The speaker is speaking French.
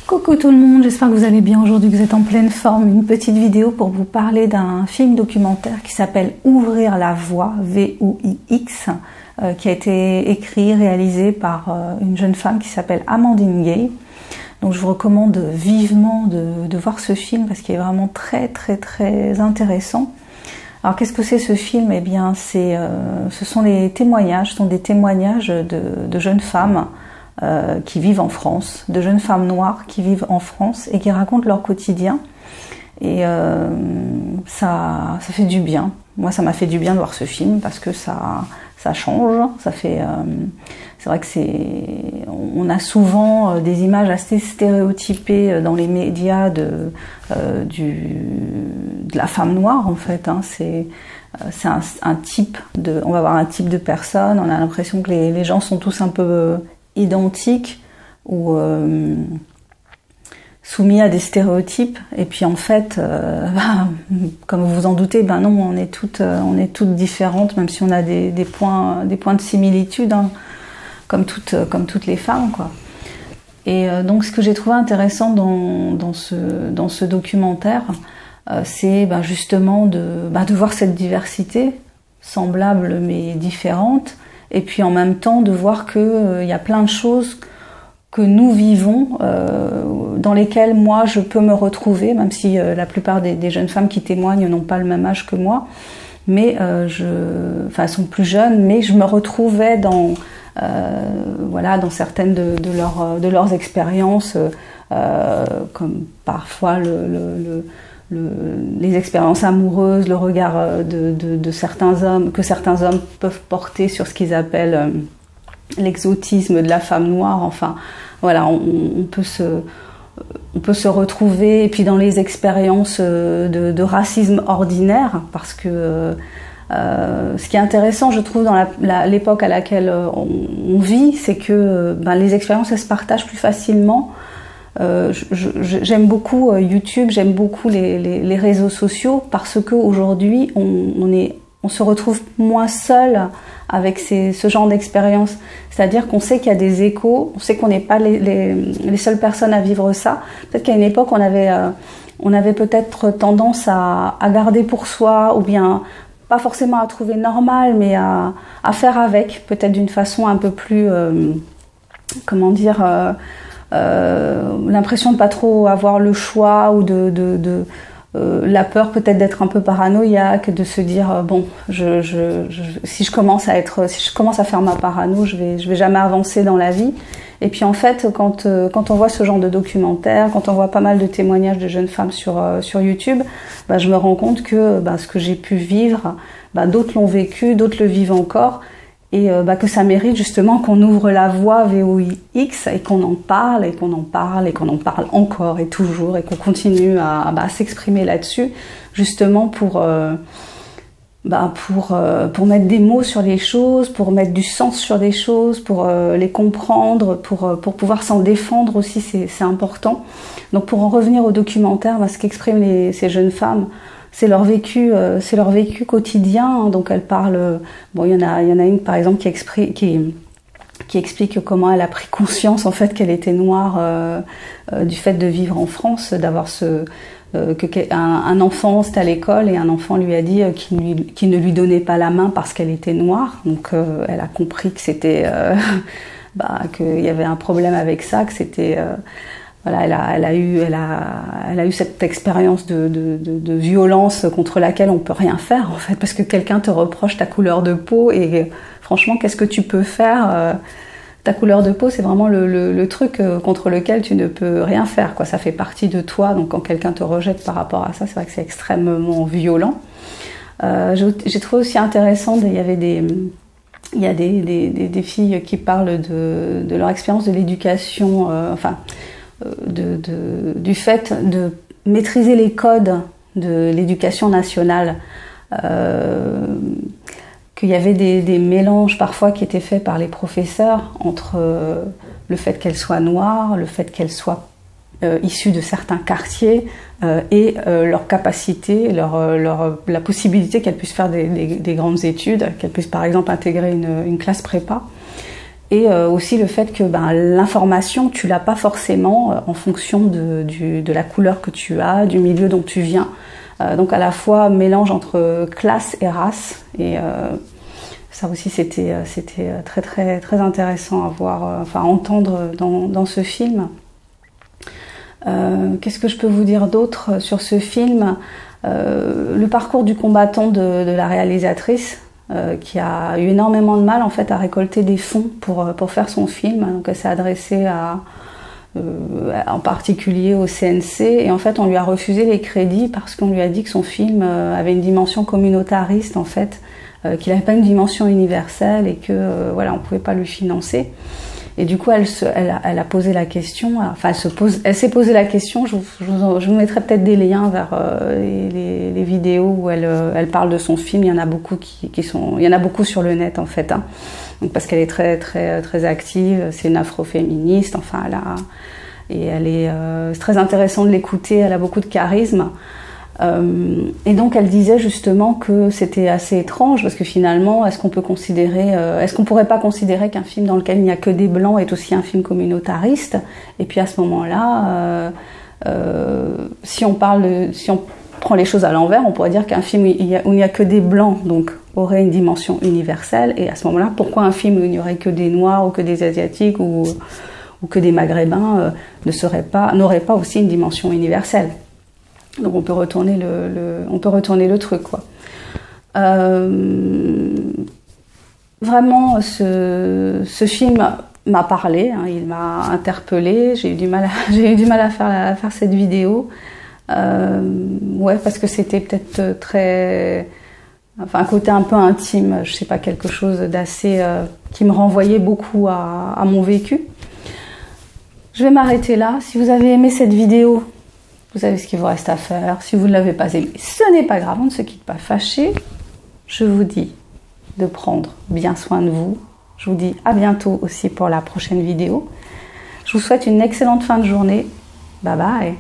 Coucou tout le monde, j'espère que vous allez bien aujourd'hui, que vous êtes en pleine forme. Une petite vidéo pour vous parler d'un film documentaire qui s'appelle Ouvrir la voie, V-O-I-X, qui a été écrit, réalisé par une jeune femme qui s'appelle Amandine Gay. Donc je vous recommande vivement de voir ce film parce qu'il est vraiment très intéressant. Alors qu'est-ce que c'est ce film? Eh bien ce sont les témoignages, des témoignages de jeunes femmes qui vivent en France, de jeunes femmes noires qui vivent en France et qui racontent leur quotidien. Et ça fait du bien. Moi, ça m'a fait du bien de voir ce film parce que ça change. C'est vrai que on a souvent des images assez stéréotypées dans les médias de la femme noire en fait. C'est un type on va voir un type de personne. On a l'impression que les gens sont tous un peu identiques ou soumis à des stéréotypes, et puis en fait comme vous vous en doutez, non, on est toutes différentes, même si on a des points de similitude, hein, comme toutes les femmes, quoi. Et donc ce que j'ai trouvé intéressant dans ce documentaire, c'est justement de voir cette diversité semblable mais différente. Et puis en même temps de voir qu'il y a plein de choses que nous vivons, dans lesquelles moi je peux me retrouver, même si la plupart des jeunes femmes qui témoignent n'ont pas le même âge que moi, mais elles sont plus jeunes, mais je me retrouvais dans certaines de leurs expériences, comme parfois les expériences amoureuses, le regard de certains hommes, que certains hommes peuvent porter sur ce qu'ils appellent l'exotisme de la femme noire. Enfin, voilà, on peut se retrouver, et puis dans les expériences de racisme ordinaire, parce que ce qui est intéressant, je trouve, dans l'époque à laquelle on vit, c'est que les expériences, elles se partagent plus facilement. J'aime beaucoup YouTube, j'aime beaucoup les réseaux sociaux, parce que aujourd'hui on se retrouve moins seul avec ce genre d'expérience. C'est-à-dire qu'on sait qu'il y a des échos, on sait qu'on n'est pas les seules personnes à vivre ça. Peut-être qu'à une époque on avait peut-être tendance à garder pour soi, ou bien pas forcément à trouver normal, mais à faire avec, peut-être d'une façon un peu plus l'impression de pas trop avoir le choix, ou la peur peut-être d'être un peu paranoïaque, de se dire si je commence à faire ma parano, je vais jamais avancer dans la vie. Et puis en fait, quand on voit ce genre de documentaire, quand on voit pas mal de témoignages de jeunes femmes sur YouTube, je me rends compte que ce que j'ai pu vivre, d'autres l'ont vécu, d'autres le vivent encore. Et que ça mérite justement qu'on ouvre la voie VOIX, et qu'on en parle, et qu'on en parle, et qu'on en parle encore et toujours, et qu'on continue à s'exprimer là-dessus, justement pour mettre des mots sur les choses, pour mettre du sens sur les choses, pour les comprendre, pour pouvoir s'en défendre aussi, c'est important. Donc pour en revenir au documentaire, ce qu'expriment ces jeunes femmes, c'est leur vécu quotidien. Donc elle parle, il y en a une par exemple qui explique comment elle a pris conscience en fait qu'elle était noire du fait de vivre en France, d'avoir un enfant, c'était à l'école, et un enfant lui a dit qu'il ne lui donnait pas la main parce qu'elle était noire. Donc elle a compris que c'était qu'il y avait un problème avec ça, que c'était elle a eu cette expérience de violence contre laquelle on peut rien faire en fait, parce que quelqu'un te reproche ta couleur de peau, et franchement, qu'est-ce que tu peux faire? Ta couleur de peau, c'est vraiment le truc contre lequel tu ne peux rien faire, quoi. Ça fait partie de toi, donc quand quelqu'un te rejette par rapport à ça, c'est vrai que c'est extrêmement violent. J'ai trouvé aussi intéressant, il y a des filles qui parlent de leur expérience de l'éducation, du fait de maîtriser les codes de l'éducation nationale, qu'il y avait des mélanges parfois qui étaient faits par les professeurs entre le fait qu'elles soient noires, le fait qu'elles soient issues de certains quartiers, et leur capacité, la possibilité qu'elles puissent faire des grandes études, qu'elles puissent par exemple intégrer une classe prépa. Et aussi le fait que l'information, tu l'as pas forcément en fonction de la couleur que tu as, du milieu dont tu viens. Donc à la fois mélange entre classe et race. Et ça aussi c'était très très très intéressant à voir, à entendre dans ce film. Qu'est-ce que je peux vous dire d'autre sur ce film? Le parcours du combattant de la réalisatrice. Qui a eu énormément de mal en fait à récolter des fonds pour faire son film. Donc elle s'est adressée en particulier au CNC et en fait on lui a refusé les crédits parce qu'on lui a dit que son film avait une dimension communautariste en fait, qu'il n'avait pas une dimension universelle et que voilà on pouvait pas lui financer. Et du coup, elle a posé la question. Enfin, elle s'est posé la question. Je vous mettrai peut-être des liens vers les vidéos où elle parle de son film. Il y en a beaucoup il y en a beaucoup sur le net en fait. Hein. Donc, parce qu'elle est très très très active. C'est une afroféministe. Enfin, c'est très intéressant de l'écouter. Elle a beaucoup de charisme. Et donc elle disait justement que c'était assez étrange parce que finalement est-ce qu'on pourrait pas considérer qu'un film dans lequel il n'y a que des blancs est aussi un film communautariste? Et puis à ce moment-là, si on prend les choses à l'envers, on pourrait dire qu'un film où il n'y a que des blancs donc aurait une dimension universelle. Et à ce moment-là, pourquoi un film où il n'y aurait que des noirs ou que des asiatiques ou que des maghrébins n'aurait pas aussi une dimension universelle? Donc on peut retourner le truc quoi. Vraiment ce film m'a parlé, hein, il m'a interpellée. J'ai eu du mal à faire cette vidéo. Ouais, parce que c'était peut-être un côté un peu intime, je sais pas, quelque chose d'assez qui me renvoyait beaucoup à mon vécu. Je vais m'arrêter là. Si vous avez aimé cette vidéo, vous savez ce qu'il vous reste à faire. Si vous ne l'avez pas aimé, ce n'est pas grave, on ne se quitte pas fâché. Je vous dis de prendre bien soin de vous. Je vous dis à bientôt aussi pour la prochaine vidéo. Je vous souhaite une excellente fin de journée. Bye bye.